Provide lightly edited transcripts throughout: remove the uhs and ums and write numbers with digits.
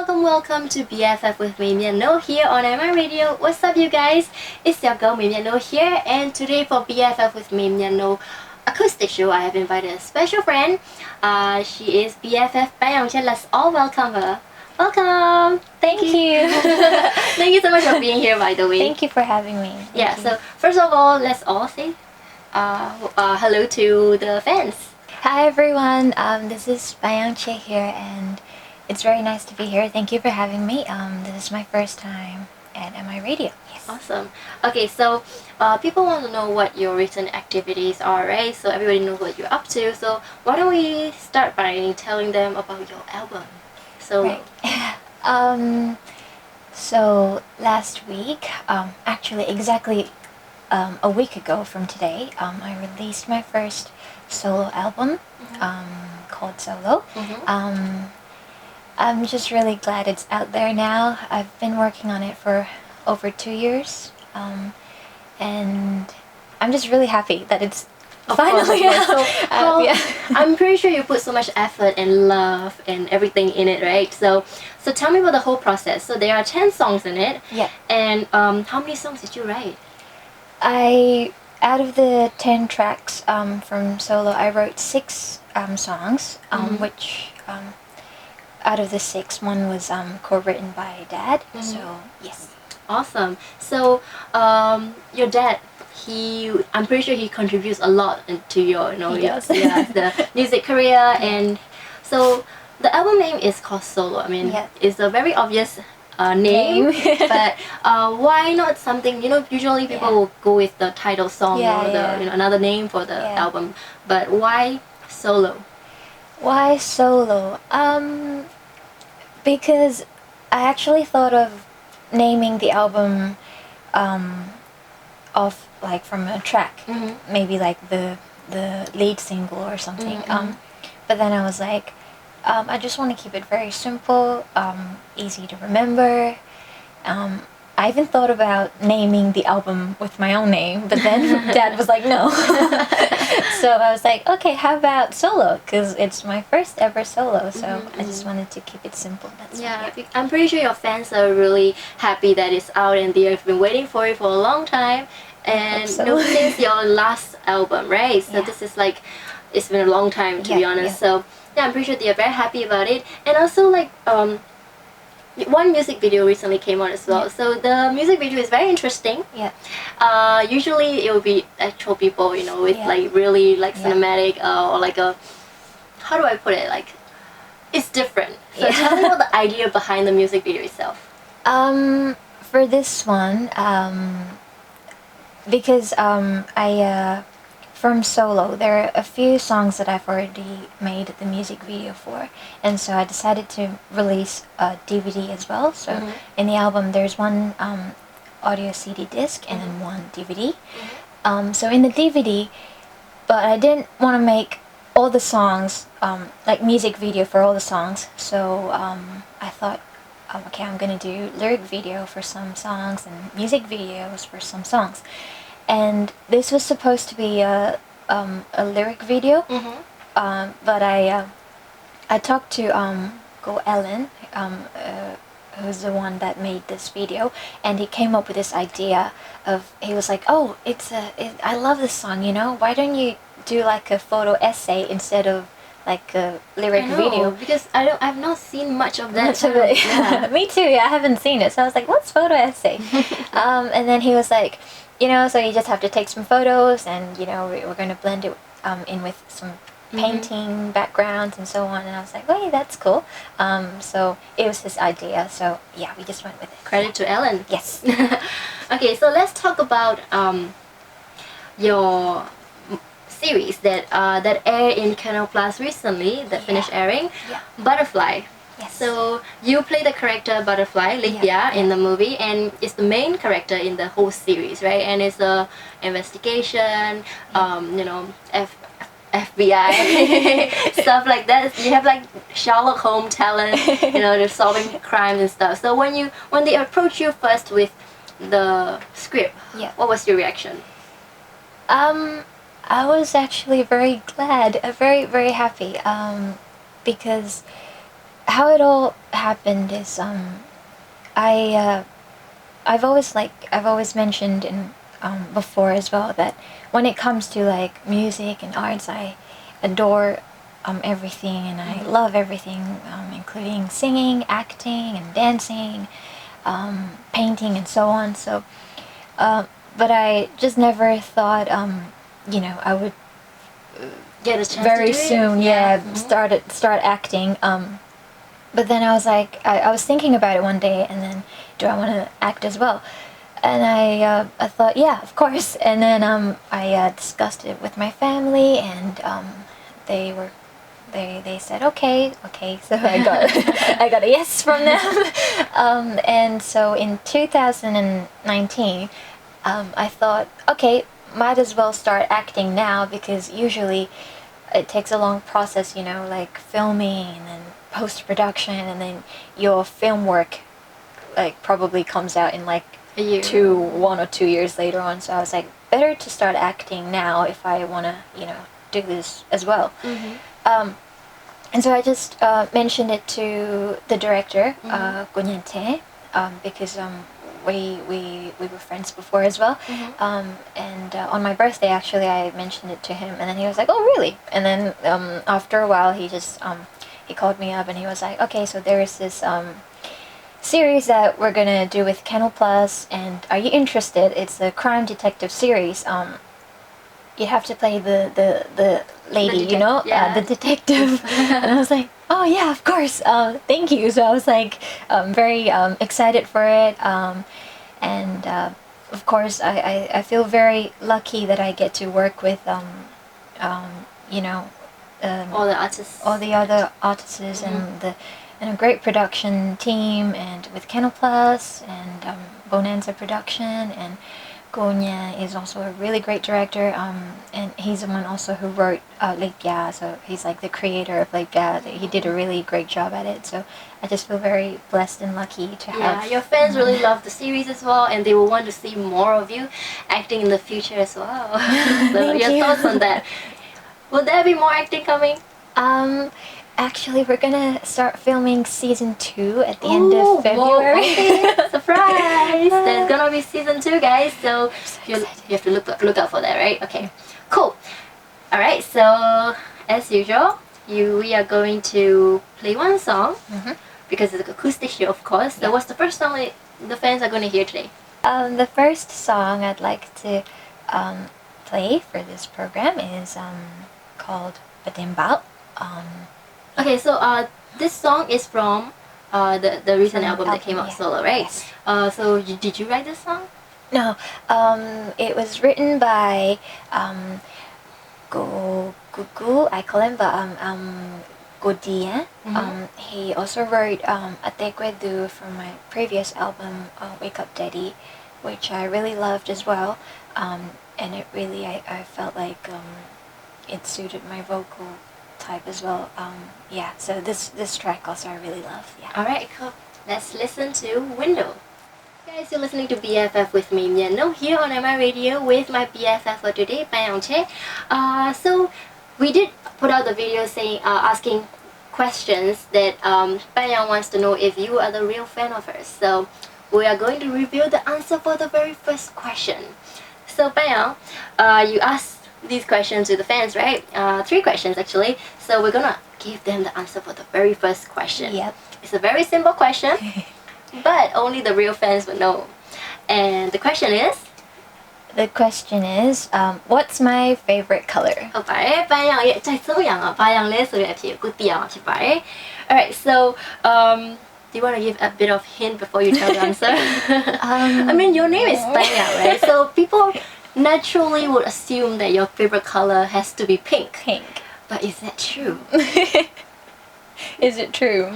welcome to BFF with me, Myat Noe here on Myanmar Radio. What's up, you guys? It's your girl, Myat Noe here, and today for BFF with me, Myat Noe acoustic show, I have invited a special friend. She is BFF Pan Yaung Chel. Let's all welcome her. Welcome! Thank you. Thank you so much for being here, by the way. Thank you for having me. Yeah, so first of all, let's all say hello to the fans. Hi everyone, this is Pan Yaung Chel here, and it's very nice to be here. Thank you for having me. This is my first time at MI Radio. Yes. Awesome. Okay, so people want to know what your recent activities are, right? So everybody knows what you're up to. So why don't we start by telling them about your album? So right. So last week, actually exactly a week ago from today, I released my first solo album called Solo. I'm just really glad it's out there now. I've been working on it for over 2 years, and I'm just really happy that it's finally out. So, I'm pretty sure you put so much effort and love and everything in it, right? So tell me about the whole process. So there are 10 songs in it. Yeah. And how many songs did you write? Out of the 10 tracks from Solo, I wrote 6 songs, which out of the 6, one was co-written by Dad. So yes. Awesome. So your dad, I'm pretty sure he contributes a lot to your, the music career. And so the album name is called Solo. I mean, it's a very obvious name, but why not something, usually people will go with the title song or another name for the album, but why Solo? Why Solo? Because I actually thought of naming the album off like from a track, maybe like the lead single or something. But then I was like, I just want to keep it very simple, easy to remember. I even thought about naming the album with my own name, but then Dad was like, no. So I was like, okay, how about Solo? Because it's my first ever solo, so I just wanted to keep it simple. That's why. I'm pretty sure your fans are really happy that it's out and they've been waiting for it for a long time. And since your last album, right? So this is like, it's been a long time, to be honest. So yeah, I'm pretty sure they're very happy about it. And also like one music video recently came out as well. So the music video is very interesting. Usually it will be actual people, with like really like cinematic or like a, how do I put it, like it's different. So tell me about the idea behind the music video itself. For this one, because from Solo, there are a few songs that I've already made the music video for, and so I decided to release a DVD as well. So in the album, there's one audio CD disc and then one DVD. So in the DVD, but I didn't want to make all the songs, like music video for all the songs, so I thought, okay, I'm gonna do lyric video for some songs and music videos for some songs. And this was supposed to be a lyric video, but I talked to Go Ellen, who's the one that made this video, and he came up with this idea of, he was like, oh, I love this song, why don't you do like a photo essay instead of like a lyric video? Because I've not seen much of that. Me too. I haven't seen it, so I was like, what's photo essay? And then he was like, so you just have to take some photos, and we're going to blend it in with some painting backgrounds and so on. And I was like, oh, yeah, that's cool. So it was his idea. So yeah, we just went with it. Credit to Ellen. Yes. Okay, so let's talk about your series that aired in Canal Plus recently, that finished airing, Butterfly. Yes. So you play the character Butterfly, Pyar, in the movie, and it's the main character in the whole series, right? And it's a investigation, FBI stuff like that. You have like Sherlock Holmes talent, they're solving crimes and stuff. So when they approach you first with the script, what was your reaction? I was actually very glad, very, very happy, because how it all happened is I I've always mentioned in before as well that when it comes to like music and arts, I adore everything and I love everything, including singing, acting, and dancing, painting, and so on. So, but I just never thought, I would Get a chance very to do soon, it? start acting. But then I was like, I was thinking about it one day, and then, do I want to act as well? And I thought, yeah, of course. And then I discussed it with my family, and they were, they said, okay. So I got I got a yes from them. And so in 2019, I thought, okay, might as well start acting now, because usually it takes a long process, like filming and then post-production, and then your film work like probably comes out in like A year. 1 or 2 years later on. So I was like, better to start acting now if I want to, do this as well. And so I just mentioned it to the director, Ko, because we were friends before as well. And on my birthday, actually, I mentioned it to him, and then he was like, "Oh, really?" And then after a while, he just he called me up, and he was like, "Okay, so there is this series that we're gonna do with Canal Plus, and are you interested? It's a crime detective series. You have to play the lady, the detective." And I was like, "Oh yeah, of course. Thank you." So I was like, very excited for it. And of course, I feel very lucky that I get to work with All the artists. all the other artists and a great production team, and with Canal Plus and Bonanza Production, and Gonya is also a really great director, and he's the one also who wrote Lake Bia, so he's like the creator of Lake Bia. He did a really great job at it, so I just feel very blessed and lucky to have. Yeah, your fans really love the series as well, and they will want to see more of you acting in the future as well. So Thank your you. thoughts on that? Will there be more acting coming? Actually, we're gonna start filming season 2 at the end of February. Whoa, okay. Surprise! There's gonna be season 2, guys. So you have to look out for that, right? Okay, cool. All right. So as usual, we are going to play one song because it's an acoustic show, of course. So what's the first song the fans are going to hear today? The first song I'd like to play for this program is called Batimbao. Okay, so this song is from the recent album that came out solo, right? Yes. So did you write this song? No, it was written by Go Gugu. I call him, but Godien. He also wrote Atekwedu from my previous album, Wake Up Daddy, which I really loved as well. And it really, I felt like it suited my vocal type as well. So this track also I really love. Yeah. Alright, cool. Let's listen to Window. Guys, you're listening to BFF with me, Myat Noe, here on MI Radio with my BFF for today, Pan Yaung Chel. So we did put out the video saying asking questions that Pan Yaung wants to know if you are the real fan of hers. So we are going to reveal the answer for the very first question. So Pan Yaung, you asked these questions to the fans, right? 3 questions actually. So we're gonna give them the answer for the very first question. Yep. It's a very simple question, but only the real fans would know. And the question is? The question is, what's my favorite color? Alright, so do you want to give a bit of hint before you tell the answer? I mean, your name is Pan Yaung, right? So people naturally would assume that your favorite color has to be pink. Pink. But is that true? Is it true?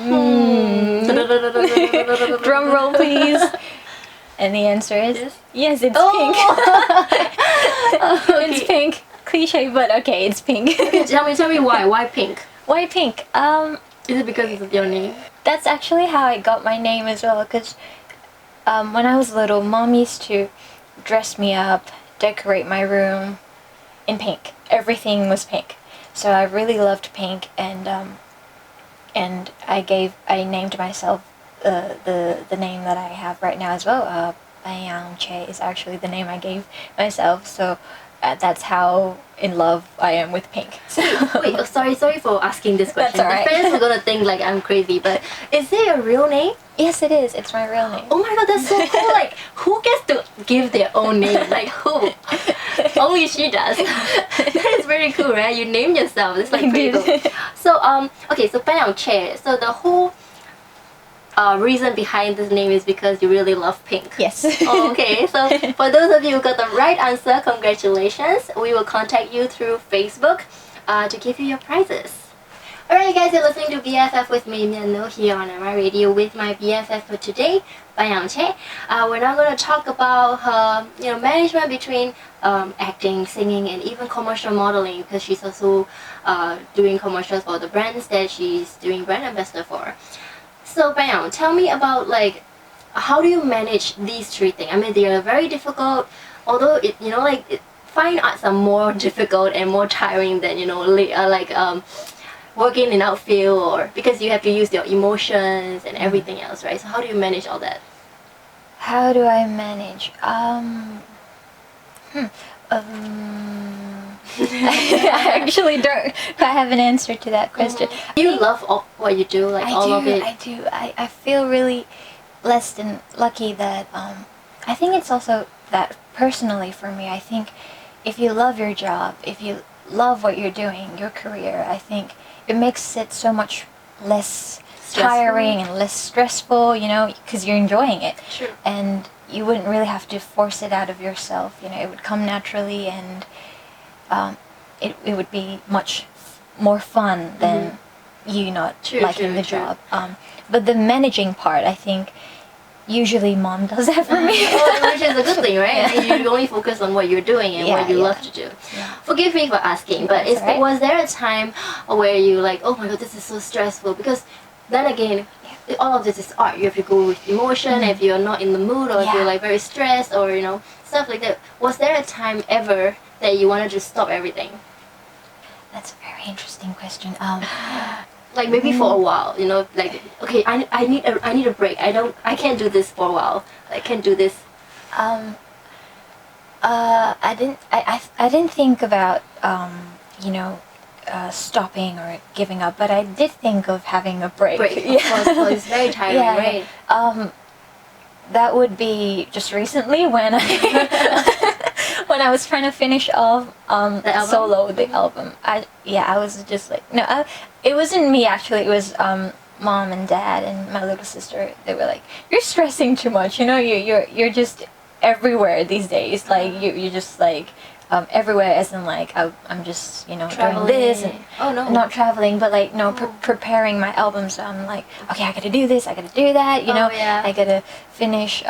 Drum roll, please. And the answer is yes, it's pink. Okay. It's pink. Cliche, but okay, it's pink. Tell me why. Why pink? Why pink? Is it because of your name? That's actually how I got my name as well. Cause when I was little, Mom used to dress me up, decorate my room in pink. Everything was pink. So I really loved pink, and and I named myself the name that I have right now as well. Pan Yaung Chel is actually the name I gave myself. So that's how in love I am with pink. So Wait, oh, sorry for asking this question. That's all right. The fans are gonna think like I'm crazy, but is it your real name? yes, it is. It's my real name. Oh my god, that's so cool! Like, who gets to give their own name? Like, who? Only she does. That is very cool, right? You name yourself. It's like pretty cool. So okay, so Pan Yaung Chel. So the whole reason behind this name is because you really love pink. Yes. Oh, okay, so for those of you who got the right answer, congratulations. We will contact you through Facebook to give you your prizes. Alright guys, you're listening to BFF with me, Myat Noe, here on my radio with my BFF for today, Pan Yaung Chel. We're now going to talk about her, management between acting, singing, and even commercial modeling, because she's also doing commercials for the brands that she's doing brand ambassador for. So Pan Yaung, tell me about like how do you manage these three things? I mean, they are very difficult. Although fine arts are more difficult and more tiring than working in outfield, or because you have to use your emotions and everything else, right? So how do you manage all that? How do I manage? I actually don't have an answer to that question. You love what you do, like all of it. I do. I feel really blessed and lucky that I think it's also that personally for me. I think if you love your job, if you love what you're doing, your career, I think it makes it so much less tiring and less stressful, because you're enjoying it. Sure. And you wouldn't really have to force it out of yourself. It would come naturally, and it would be much more fun than you not liking the job. But the managing part, I think, usually mom does that for me. Which is a good thing, right? I mean, you only focus on what you're doing and what you love to do. Yeah. Forgive me for asking, but was there a time where you like, oh my god, this is so stressful? Because then again, all of this is art. You have to go with emotion. If you're not in the mood, or if you're like very stressed, or stuff like that. Was there a time ever that you wanted to stop everything? That's a very interesting question. Like maybe for a while, like okay, I need a break. I can't do this for a while. I can't do this. I didn't think about stopping or giving up, but I did think of having a break. Of course, well, it's very tiring, right? That would be just recently when when I was trying to finish off the album. I was just like, no, it wasn't me actually. It was mom and dad and my little sister. They were like, you're stressing too much. You're just everywhere these days. Like you're just like everywhere, as in like I'm just doing this and not traveling, but like preparing my album. So I'm like, okay, I gotta do this, I gotta do that. I gotta finish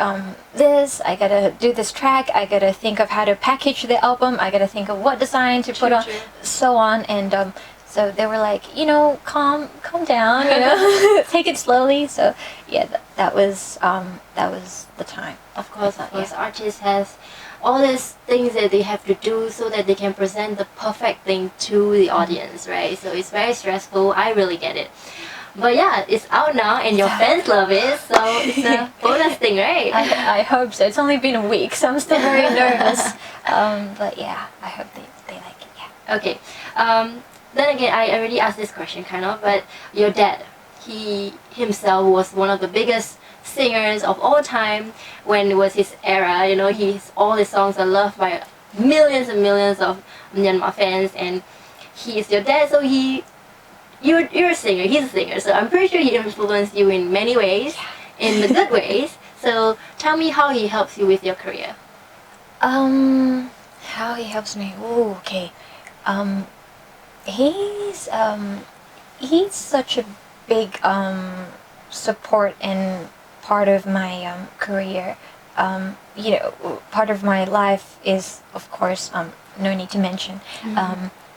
this, I gotta do this track, I gotta think of how to package the album, I gotta think of what design to put on, so on. And so they were like, calm down, take it slowly. So yeah, that was the time. Of course, artists has all these things that they have to do so that they can present the perfect thing to the audience, right? So it's very stressful. I really get it. But yeah, it's out now and your fans love it, so it's a bonus thing, right? I hope so. It's only been a week, so I'm still very nervous. But yeah, I hope they like it, yeah. Okay. Then again, I already asked this question kind of, but your dad, he himself was one of the biggest singers of all time when it was his era. All his songs are loved by millions and millions of Myanmar fans, and he is your dad, so you're a singer, he's a singer, so I'm pretty sure he influenced you in many ways, in the good ways. So tell me how he helps you with your career. How he helps me? Oh, okay. He's such a big support and part of my career. Part of my life is, of course, no need to mention.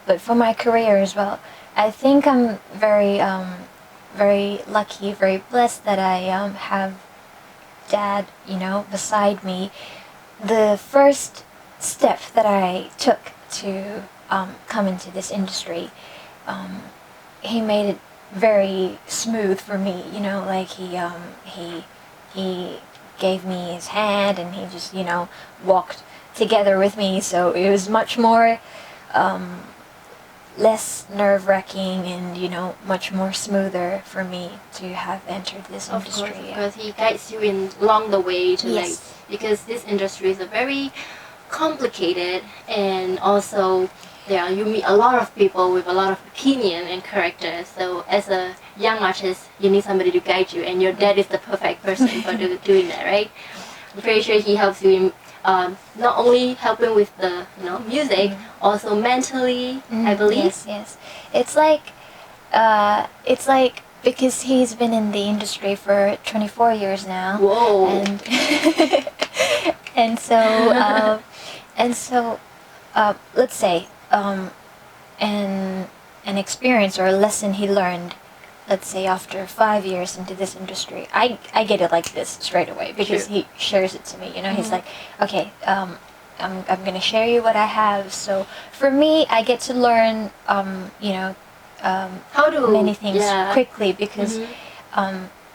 But for my career as well, I think I'm very, very lucky, very blessed that I have dad, beside me. The first step that I took to come into this industry, he made it very smooth for me. You know, like he gave me his hand and he just walked together with me. So it was much more less nerve-wracking and much more smoother for me to have entered this industry. Of course, because he guides you in along the way to Yes. because this industry is a very complicated, and also you meet a lot of people with a lot of opinion and character. So as a young artist, you need somebody to guide you, and your dad is the perfect person for doing that, right? I'm pretty sure he helps you in not only helping with the music, also mentally, I believe. Yes. It's like because he's been in the industry for 24 years now. Whoa. And and so let's say an experience or a lesson he learned, let's say after 5 years into this industry, I get it like this straight away because he shares it to me. He's like, okay, I'm gonna share you what I have. So for me, I get to learn, many things quickly because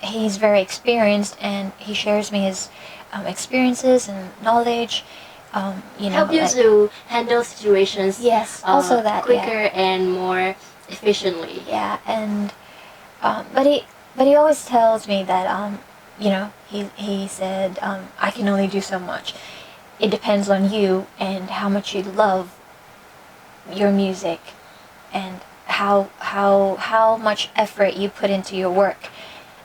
he's very experienced and he shares me his experiences and knowledge. Help you to handle situations. Yes, also that quicker and more efficiently. Yeah, and but he always tells me that he said I can only do so much. It depends on you and how much you love your music and how much effort you put into your work.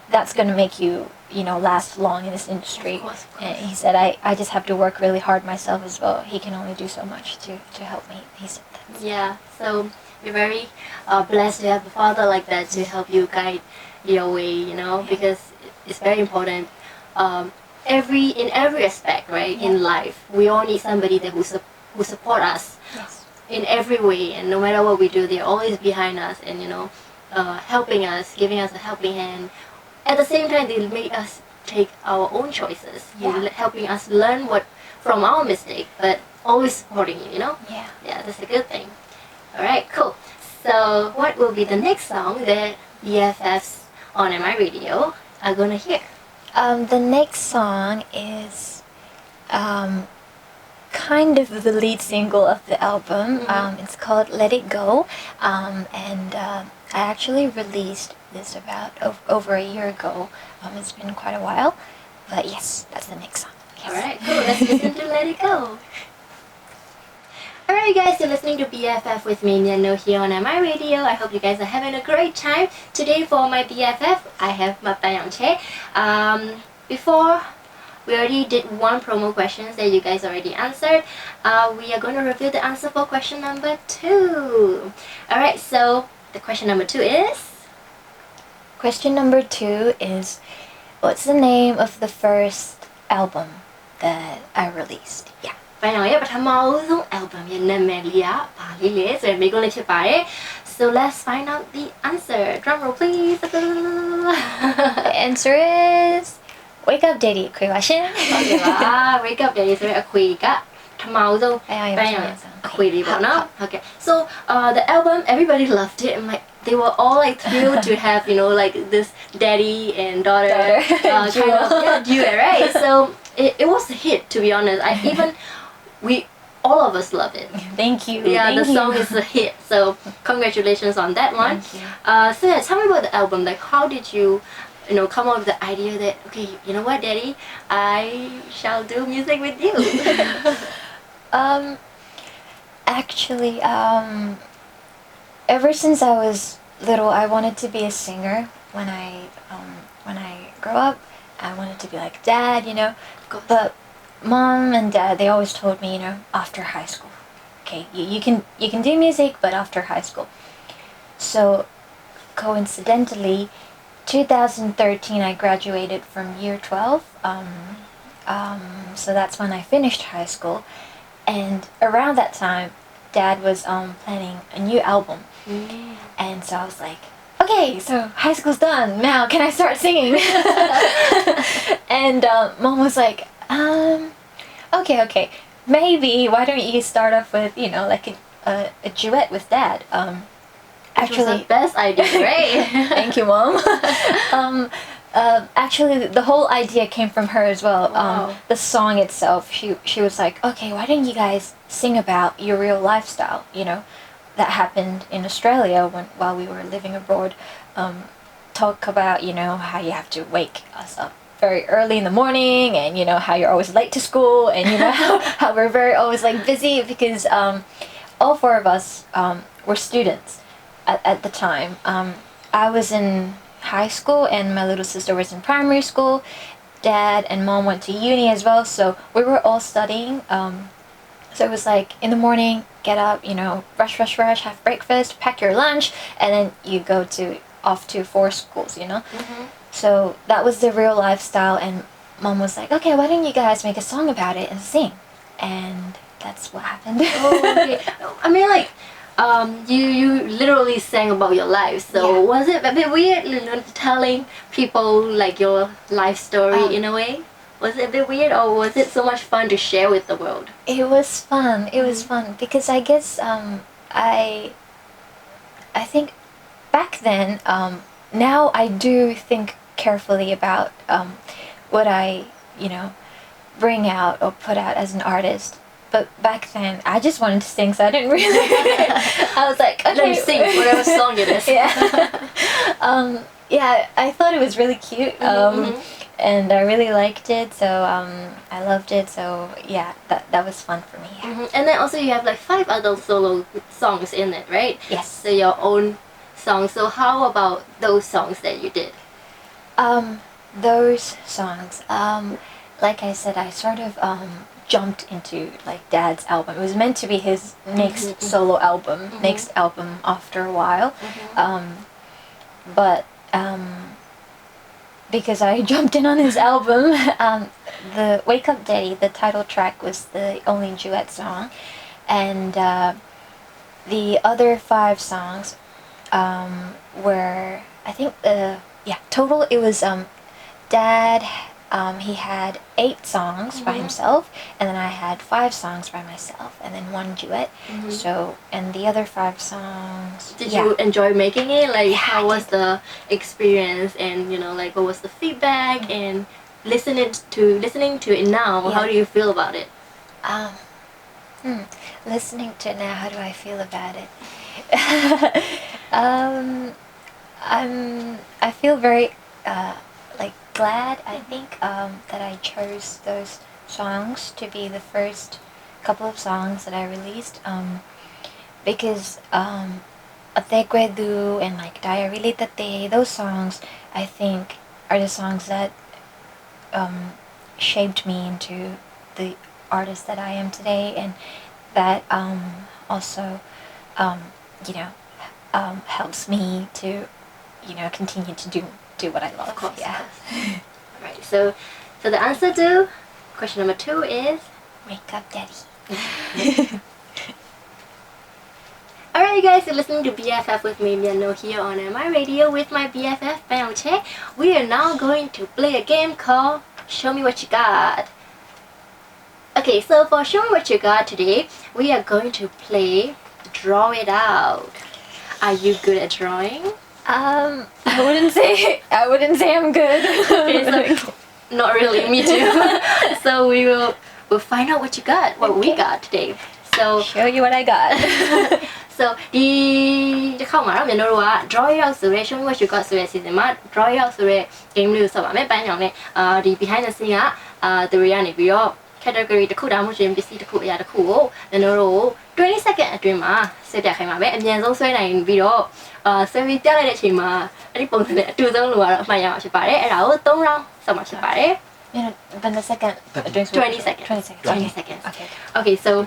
That's gonna make you last long in this industry. Of course. And he said I just have to work really hard myself as well. He can only do so much to help me. He said that. Yeah, so you're very blessed to have a father like that to help you guide your way, because it's very important. In every aspect, right, in life, we all need somebody that who support us in every way, and no matter what we do, they're always behind us and helping us, giving us a helping hand. At the same time, they make us take our own choices, helping us learn from our mistake, but always supporting you. Yeah, that's a good thing. All right, cool. So what will be the next song that BFFs on MI Radio are gonna hear? The next song is kind of the lead single of the album. It's called Let It Go, and I actually released this about over a year ago. It's been quite a while, but yes, that's the next song. Yes. Alright, cool. Let's listen to Let It Go. Alright guys, you're listening to BFF with me, Myat Noe, here on MI Radio. I hope you guys are having a great time. Today for my BFF, I have Pan Yaung Chel. Before, we already did one promo questions that you guys already answered. We are going to reveal the answer for question number 2. Alright, so the question number 2 is? Question number 2 is, what's the name of the first album that I released? Yeah. ပိုင်းအောင်ရဲ့ပထမဆုံး album ရဲ့နာမည်လေးကဘာလေးလဲဆိုတဲ့မိကုန်းလေးဖြစ်ပါတယ် So let's find out the answer. Drum roll please. The answer is Wake Up Daddy ခွေပါရှင် ဟုတ်ကဲ့ပါ Wake Up Daddy ဆိုတဲ့အခွေကပထမဆုံးပိုင်းအောင်အခွေလေးပေါ့နော် Okay. So the album, everybody loved it. And they were all like thrilled to have like this daddy and daughter kind of duet, right? So it was a hit, to be honest. All of us love it. Thank you. Yeah, Thank the you. song is a hit. So congratulations on that one. So yeah, tell me about the album. Like, how did you come up with the idea that, okay, you know what, Daddy, I shall do music with you? Actually, ever since I was little, I wanted to be a singer. When I grow up, I wanted to be like Dad, But Mom and Dad, they always told me, after high school. Okay, you can do music, but after high school. So, coincidentally, 2013 I graduated from year 12. So that's when I finished high school, and around that time, Dad was planning a new album, and so I was like, okay, so high school's done. Now can I start singing? And Mom was like, okay, maybe why don't you start off with like a duet with Dad? Actually, was the best idea, right? Thank you, Mom. Actually, the whole idea came from her as well. Wow. The song itself, she was like, okay, why don't you guys sing about your real lifestyle, that happened in Australia while we were living abroad. Talk about, how you have to wake us up very early in the morning, and how you're always late to school, and how we're very always like busy because all four of us were students at the time. I was in high school and my little sister was in primary school. Dad and Mom went to uni as well, so we were all studying. So it was like in the morning, get up, rush, have breakfast, pack your lunch, and then you go off to four schools, Mm-hmm. So that was the real lifestyle, and Mom was like, okay, why don't you guys make a song about it and sing? And that's what happened. Oh, okay. I mean, like, you literally sang about your life. So was it a bit weird, telling people like your life story in a way? Was it a bit weird, or was it so much fun to share with the world? It was fun. It was fun because I guess I think back then, now I do think carefully about what I bring out or put out as an artist. But back then, I just wanted to sing, so I didn't really. I was like, okay, let me sing whatever song it is. Yeah, I thought it was really cute, and I really liked it. So I loved it. So yeah, that was fun for me. Mm-hmm. And then also you have like 5 other solo songs in it, right? Yes. So your own songs. So how about those songs that you did? Those songs. Like I said, I sort of jumped into like Dad's album. It was meant to be his next solo album, next album after a while. But because I jumped in on his album, the Wake Up Daddy, the title track, was the only duet song, and the other 5 songs were, I think, total it was Dad. He had 8 songs by himself, and then I had 5 songs by myself, and then 1 duet. So, and the other 5 songs. Did you enjoy making it? Like, how was the experience, and like, what was the feedback, and listening to it now? How do you feel about it? Listening to it now, how do I feel about it? I feel very glad, I think, that I chose those songs to be the first couple of songs that I released, because Ate Kwedu and like Diary Litate, those songs I think are the songs that shaped me into the artist that I am today, and that also helps me to continue to do what I love. Of course. Yeah. Right. So the answer to question number 2 is Wake Up Daddy. Alright, you guys, you're listening to BFF with me, Myat Noe, here on my radio with my BFF, Pan Yaung Chel. We are now going to play a game called Show Me What You Got. Okay, so for Show Me What You Got today, we are going to play Draw It Out. Are you good at drawing? I wouldn't say I'm good. Okay, so not really, me too. So we'll find out what you got, what we got today. So show you what I got. So ဒီတစ်ခေါက်မှာတော့ကျွန်တော်တို့က draw it out ဆိုရဲ show me what you got ဆိုရဲ season မှာ draw it out ဆိုရဲ game လေးကိုဆက်ပါမယ်ပန်းချောင်နဲ့ဒီ behind the scene ကသူတွေကနေပြီးတော့ category တစ်ခုတောင်မှရှင်ပစ္စည်းတစ်ခုအရာတစ်ခုကိုကျွန်တော်တို့20 second အတွင်းမှာဆက်ပြခိုင်းပါမယ်အမြန်ဆုံးဆွဲနိုင်ပြီးတော့ဆွဲပြီးပြလိုက်တဲ့အချိန်မှာအဲ့ဒီပုံစံနဲ့အတူဆုံးလိုကတော့အမှန်ရမှာဖြစ်ပါတယ်အဲ့ဒါကို3 round ဆက်မှာဖြစ်ပါတယ်When the second 20 seconds. 20 seconds. 20 seconds. Okay. Okay, so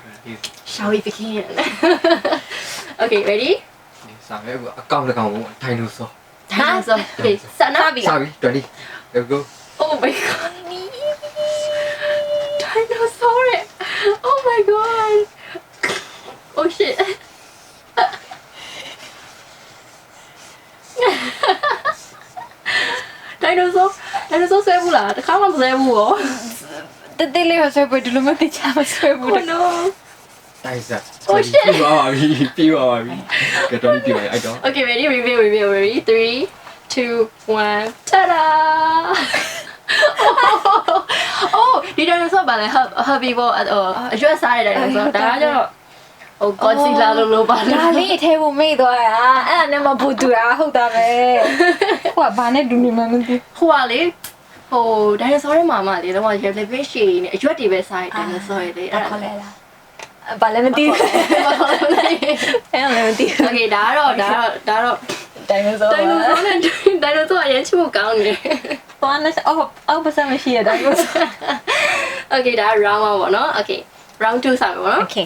shall we begin? Okay, ready? စာပဲအကောင့်တစ်ကောင်ကိုထိုင်လို့စော Dinosaur. Okay, start now. စာပြီ20 Let's go Oh my god. Dinosaur. Oh my god. Oh shit. Dinosaur ဆွဲဘူးလားတစ်ခါမှမဆွဲဘူးရော The daily was over. Do you remember the time I saw Oh no တိုင်းစား Oh shit ပြီးသွားပါပြီပြီးသွားပါပြီကဲတော်ပြီပြီးပါပြီအဲ့တော့ Okay, ready? Ready? 3, 2, 1. Ta-da! Oh, ဒီ dinosaur ပါလေ herbivore အရွက်စားတဲ့ dinosaur ဒါကကျတော့ဟို Godzilla လို့ပါလေ ဒါလေးထဲဖို့မိသွားတာအဲ့ဒါနဲ့မပူတူတာဟုတ်တာပဲဟိုကဘာနဲ့ဒူနေမှမသိ ဟိုကလေဟို dinosaur ရဲ့မာမလေတော့ရလေပင်းရှည်နေအရွက်တွေပဲစားတဲ့ dinosaur တွေလေအဲ့ဒါ ခေါ်လဲလားဘာလဲမသိဘူးအဲ့ဒါလည်းမသိဘူး Okay ဒါတော့ dinosaur dinosaur နဲ့ dinosaur အရင်ချို့ကောင်းနေ ဘာနဲ့အောက်ပါစမရှိရ dinosaur Okay ဒါ round 1ပေါ့နော် Okay round 2စမယ်ပေါ့နော် Okay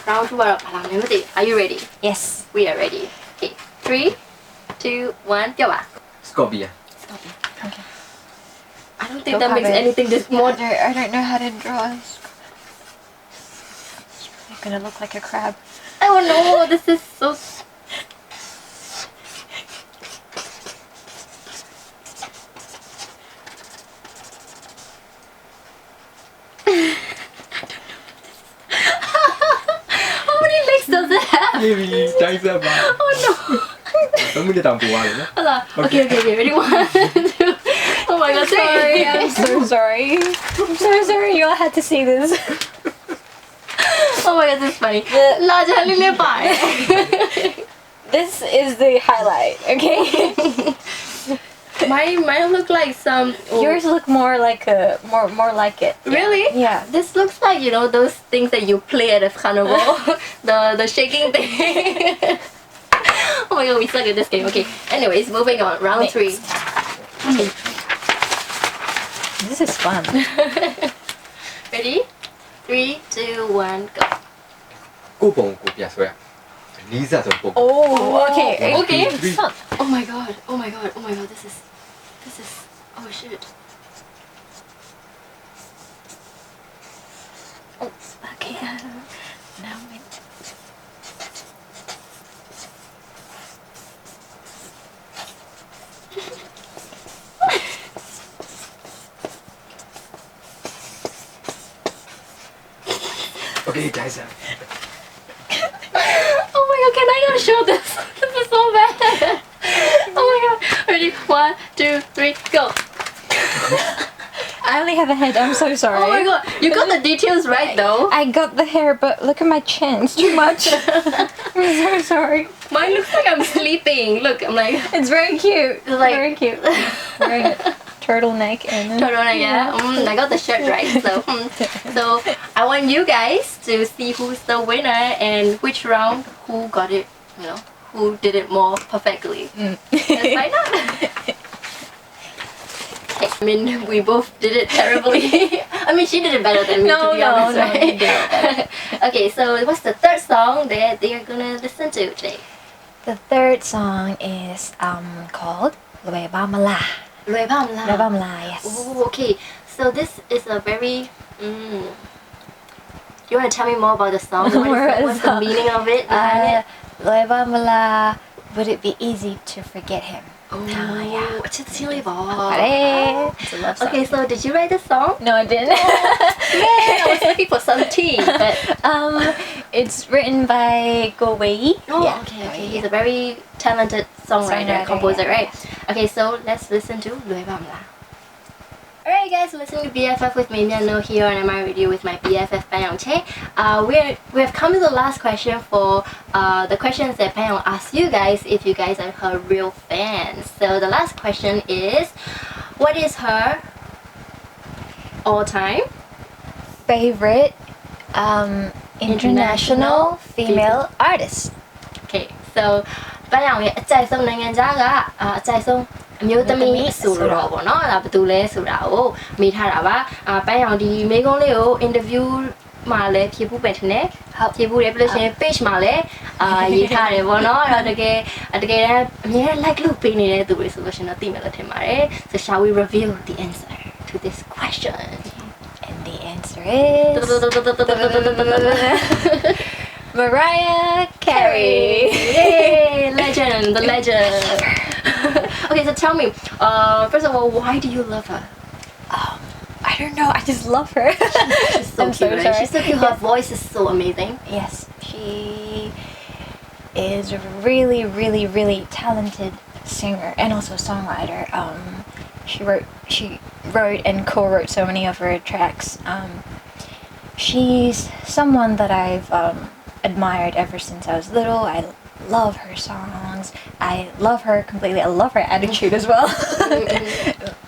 round 2ကတော့ဘာလဲမသိ Are you ready? Yes We are ready. Okay 3, 2, 1ပြောပါ Scorpion Okay I don't think that makes anything this more I don't know how to draw this. It's gonna look like a crab. Oh no, this is so How many legs does it have? ပြေးပြီတိုင်းစားပါ Oh no. 3မိနစ်တောင်ပို့ရတယ်နော် Hold on. Okay, ready? 1, 2. Oh my god, Sorry, I'm so sorry. I'm so sorry you all had to see this. Oh my god, this is funny. Large little pie. This is the highlight, okay? Mine look like some. Yours look more like more like it. Really? Yeah. This looks like those things that you play at a carnival. the shaking thing. Oh my god, we suck at this game. Okay. Anyways, moving on. Round 3. This is fun. Ready? 3, 2, 1, go. ကိုပုံကိုပြဆွဲနီးစားဆိုပုံ Oh, okay. Okay. Three. Oh my god. Oh my god. Oh my god. This is. Oh shit. Oh, okay. Now wait. Okay တိုင်းစား Oh my god, can I not show this? This is so bad. Oh my god. Ready? 1, 2, 3, go. I only have a head. I'm so sorry. Oh my god. You got the details right though. I got the hair, but look at my chin. It's too much. I'm so sorry. Mine looks like I'm sleeping. Look, I'm like It's very cute. It's like- very cute. Wearing a turtleneck and turtleneck, yeah. I got the shirt right. So I want you guys to see who's the winner and which round who got it, who did it more perfectly. Let's find out. Okay, I mean, we both did it terribly. I mean, she did it better than me, to be honest, right? you did it better. Okay, so what's the third song that they are gonna listen to today? The third song is called Lue Ba Ma La. Lue Bam La. Lue Ba Ma La, yes. Oh, okay. So this is a very. You want to tell me more about the song? What's the meaning of it? Behind it? Lue Ba Ma La, would it be easy to forget him? Oh, yeah. it's a silly ball. It's a love song. Okay, so did you write the song? No, I didn't. Man, I was looking for some tea, but It's written by Go Wei. okay. He's a very talented songwriter, composer, yeah. right? Okay, so let's listen to Lue Bam La. Alright guys, listening to BFF with me, Myat Noe here, and I'm on radio with my BFF Pan Yaung Chel. We have come to the last question for the questions that Pan Yaung asked you guys if you guys are her real fans. So the last question is, what is her all-time Favorite international female artist. Okay, so ပန်းရောင်ရဲ့အကြိုက်ဆုံးနိုင်ငံခြားကအကြိုက်ဆုံးအမျိုးသမီးဆိုတော့ပေါ့နော်အဲ့ဒါဘယ်သူလဲဆိုတာကိုမေးထားတာပါပန်းရောင်ဒီမိကုန်းလေးကို interview မှာလည်းဖြေဖို့ပဲထင်တယ်ဟုတ်ဖြေဖို့တယ်ပြီးလို့ရှိရင် page မှာလည်းရေးထားတယ်ပေါ့နော်အဲ့တော့တကယ်တမ်းအများ like လုပ်ပေးနေတဲ့သူတွေဆိုလို့ရှိရင်တော့သိမယ်လို့ထင်ပါတယ် So shall we reveal the answer to this question? And the answer is Mariah Carey. Yay! Legend, the legend. Okay, so tell me, first of all, why do you love her? I don't know. I just love her. She's so I'm cute, right? sorry. She's so cute. Her voice is so amazing. Yes, she is a really, really, really talented singer and also songwriter. She wrote and co-wrote so many of her tracks. She's someone that I've admired ever since I was little. I love her songs. I love her completely. I love her attitude as well.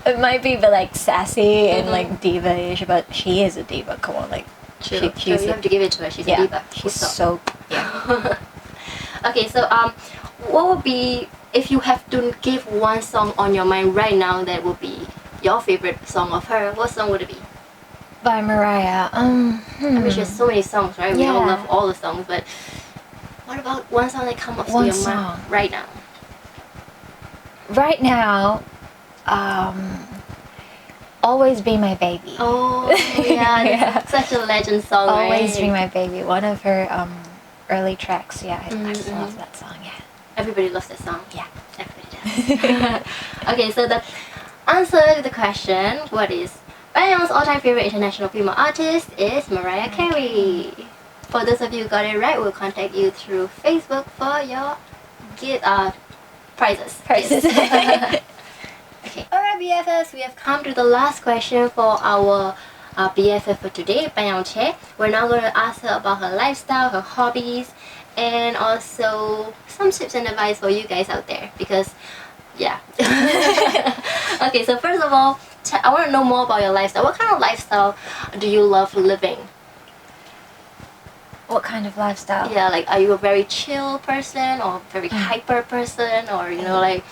It might be a bit like sassy and like diva-ish, but she is a diva. Come on, like True. You have to give it to her. She's a diva. She's so yeah. Okay, so what would be, if you have to give one song on your mind right now that would be your favorite song of her? What song would it be? By Mariah. I mean, she has so many songs, right? We all Yeah. love all the songs, but what about one song that comes up to One your song. mind right now? Right now, Always Be My Baby. Oh, yeah, Yeah. that's such a legend song, Always right? Be My Baby. One of her early tracks. Yeah, I Mhm. love that song. Yeah. Everybody loves that song. Yeah. Everybody does. Okay, so the answer to the question, what is Pan Yaung's all-time favorite international female artist, is Mariah Carey. For those of you who got it right, we'll contact you through Facebook for your prizes. Prizes. Yes. Okay. Alright, BFFs, we have come to the last question for our BFF for today, Pan Yaung Chel. We're now going to ask her about her lifestyle, her hobbies, and also some tips and advice for you guys out there, because yeah. Okay, so first of all, I want to know more about your lifestyle. What kind of lifestyle do you love living? What kind of lifestyle? Yeah, like, are you a very chill person or very hyper person, or you know, like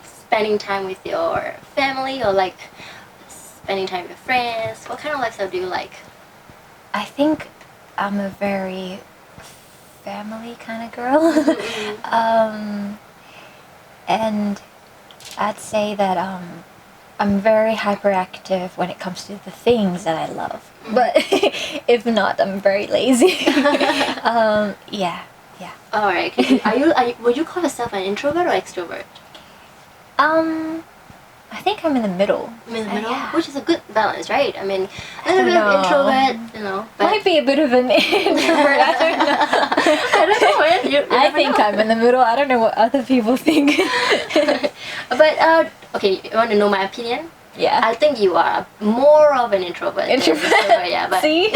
spending time with your family, or like spending time with your friends? What kind of lifestyle do you like? I think I'm a very family kind of girl. And I'd say that I'm very hyperactive when it comes to the things that I love. But if not, I'm very lazy. Yeah. Alright, would you call yourself an introvert or extrovert? I think I'm in the middle. In the middle, Yeah. which is a good balance, right? I mean, a I little bit don't of know. introvert, you know. But Might be a bit of an introvert. I don't know. I don't know, man. You I never think know. I'm in the middle. I don't know what other people think. But okay, you want to know my opinion? Yeah. I think you are more of an introvert. than Introvert? extrovert, yeah, but See?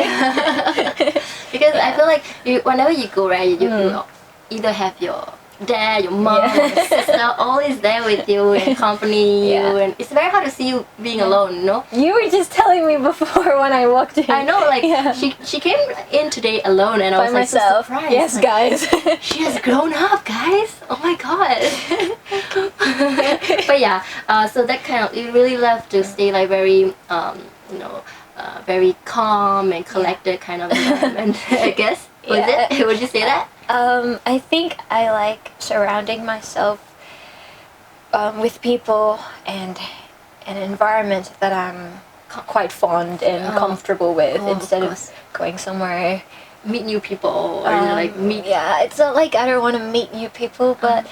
because I Yeah. feel like whenever you go, right, you either have your dad, your mom, Yeah. or your sister always there with you and accompany Yeah. you, and it's very hard to see you being alone, you know. You were just telling me before when I walked in. I know, like Yeah. she came in today alone, and I By was like myself. so surprised. Yes, like, guys. she has grown up, guys. Oh my god. But yeah, so that kind of, you really love to stay like very very calm and collected kind of environment. I guess. Was Yeah. it? Would you say that? I think I like surrounding myself with people and an environment that I'm quite fond and comfortable with, of instead of course. going somewhere. Meet new people, or you know, like meet. Yeah, it's not like I don't want to meet new people, but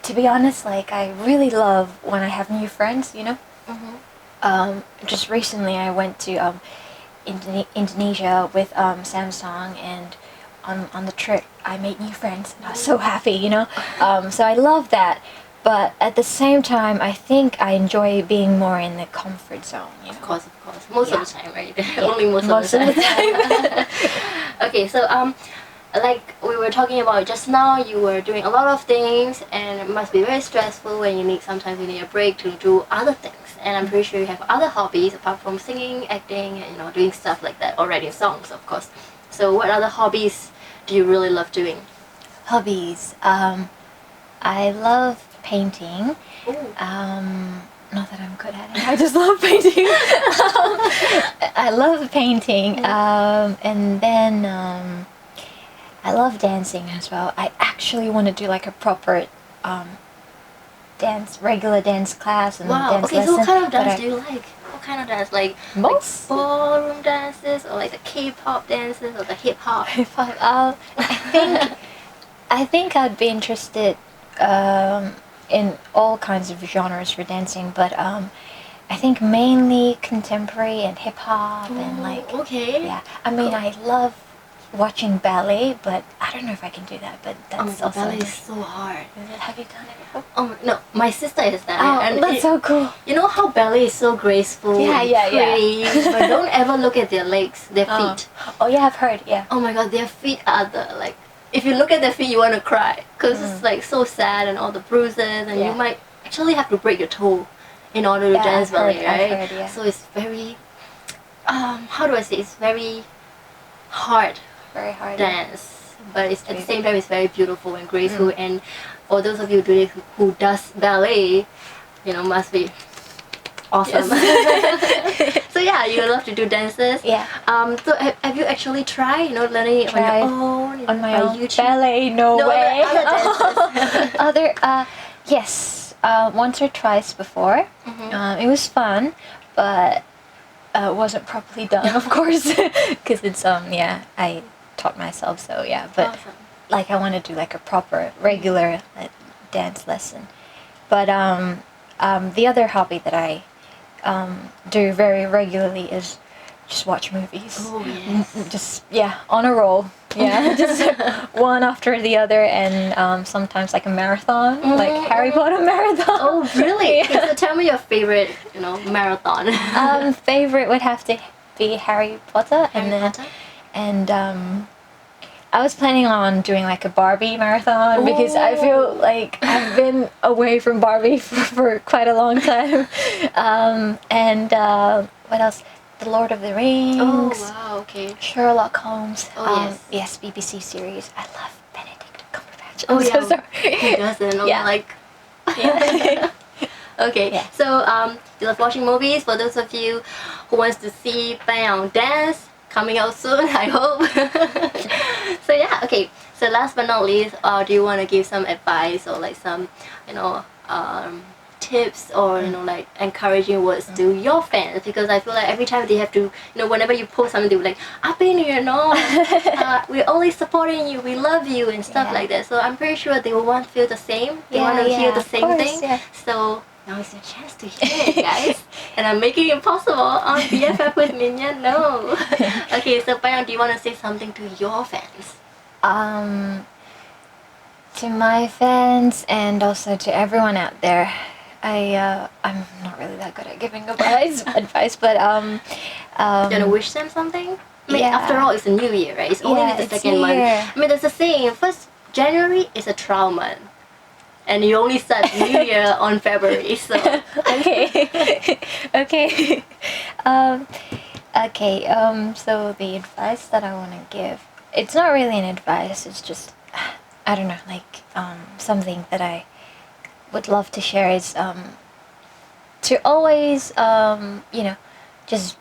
to be honest, like, I really love when I have new friends, you know. Just recently I went to Indonesia with Samsung, and on the trip I made new friends, and I was so happy, you know. So I love that, but at the same time I think I enjoy being more in the comfort zone, you know. Of course. Most Yeah. of the time, right? Only most of the Most time. Okay, so like we were talking about just now, you were doing a lot of things, and it must be very stressful when sometimes you need a break to do other things. And I'm pretty sure you have other hobbies apart from singing, acting, and doing stuff like that, or writing songs, of course. So what other hobbies do you really love doing? Hobbies. I love painting. Ooh. Not that I'm good at it. I just love painting. I love painting. And then I love dancing as well. I actually want to do like a proper regular dance class and Wow. dance Okay, lesson. so what kind of but dance do you like? What kind of dance? Like Most ballroom dances, or like the K-pop dances, or the hip-hop? I think I'd be interested in all kinds of genres for dancing, but I think mainly contemporary and hip hop and like okay. yeah. I mean, Cool. I love watching ballet, but I don't know if I can do that. But Oh my that's god, also ballet is so hard. Have you done it before? Oh no, my sister has done it. Oh, And that's so cool. you know how ballet is so graceful Yeah, and yeah, pretty, but don't ever look at their legs, their feet. Oh yeah, I've heard. Yeah. Oh my god, their feet are the like. If you look at their feet, you want to cry because it's like so sad and all the bruises, and Yeah. you might actually have to break your toe in order to dance I've heard, ballet, right? I've heard, yeah. So it's very, how do I say? It's very hard Very hard. dance, but it's at the same time it's very beautiful and graceful. And for those of you who does ballet, you know, must be awesome. So yeah, you love to do dances. Yeah. So have you actually tried, you know, learning it on Tried your own, you know, On my by own. YouTube? Ballet, no way. Other dances. Other, yes, once or twice before. It was fun, but it wasn't properly done, of course, because it's yeah, I taught myself, so yeah. But Awesome. like I want to do like a proper regular dance lesson. But the other hobby that I do very regularly is just watch movies. Oh yes. Just yeah, on a roll. Yeah, just one after the other, and sometimes like a marathon, like Harry Potter marathon. Oh really? Yeah. Okay, so tell me your favorite, you know, marathon. Favorite would have to be Harry Potter, and I was planning on doing like a Barbie marathon because I feel like I've been away from Barbie for quite a long time. And what else? The Lord of the Rings. Oh wow, okay. Sherlock Holmes. Oh, yes, BBC series. I love Benedict Cumberbatch. Oh I'm yeah. so sorry. Who doesn't? Oh, Yeah. like. Yeah. Okay, Yeah. so you love watching movies. For those of you who wants to see Pan Yaung dance, coming out soon, I hope. So yeah, okay. So last but not least, do you want to give some advice or like some, you know, tips or you know like encouraging words to your fans? Because I feel like every time they have to, you know, whenever you post something, they're like, "Happy New Year, no, we're always supporting you, we love you," and stuff like that. So I'm pretty sure they will want to feel the same. They want to hear the same thing. Yeah. So now is your chance to hear it, guys. And I'm making it possible on BFF with Myat Noe. Okay, so Pyar, do you want to say something to your fans? To my fans and also to everyone out there, I'm not really that good at giving advice, but You want to wish them something? I mean, Yeah. after all, it's a new year, right? It's only Yeah, the it's second New month. Year. I mean, there's a saying, first January is a trial month. And you only start New Year on February, so... okay, okay, okay. So the advice that I want to give, it's not really an advice. It's just, I don't know, like something that I would love to share is to always, you know, just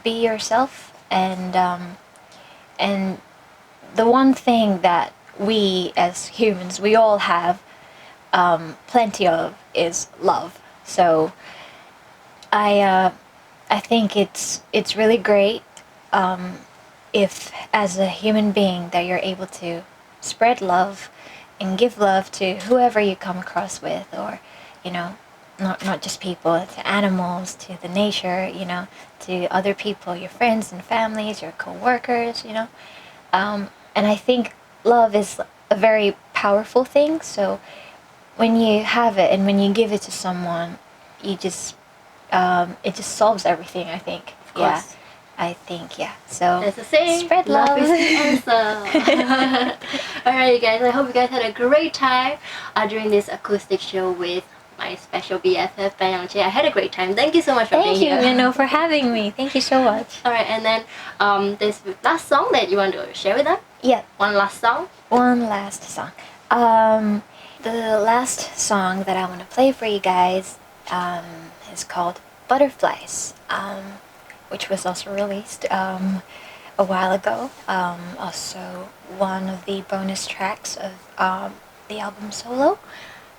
be yourself, and the one thing that we as humans we all have plenty of is love. So I think it's really great if as a human being that you're able to spread love and give love to whoever you come across with, or you know, not just people, to animals, to the nature, you know, to other people, your friends and families, your co-workers, you know. And I think love is a very powerful thing. So when you have it and when you give it to someone, you just it just solves everything, I think. Of course. I think, yeah. So That's the saying. spread love. Is the answer. Alright, you guys. I hope you guys had a great time during this acoustic show with my special BFF, Pan Yaung Chel. I had a great time. Thank you so much for Thank being you, here. you know, for having me. Thank you so much. Alright, and then this last song that you want to share with them? Yeah, One last song? one last song. The last song that I want to play for you guys is called Butterflies, which was also released a while ago. Also one of the bonus tracks of the album Solo,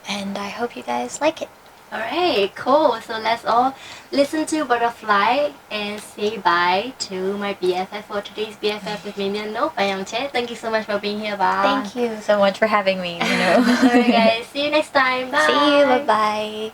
and I hope you guys like it. Alright, cool. So let's all listen to Butterfly and say bye to my BFF for today's BFF with Myat Noe, Pan Yaung Chel. Thank you so much for being here. Bye. Thank you so much for having me. You know. Alright guys, see you next time. Bye. See you. Bye bye.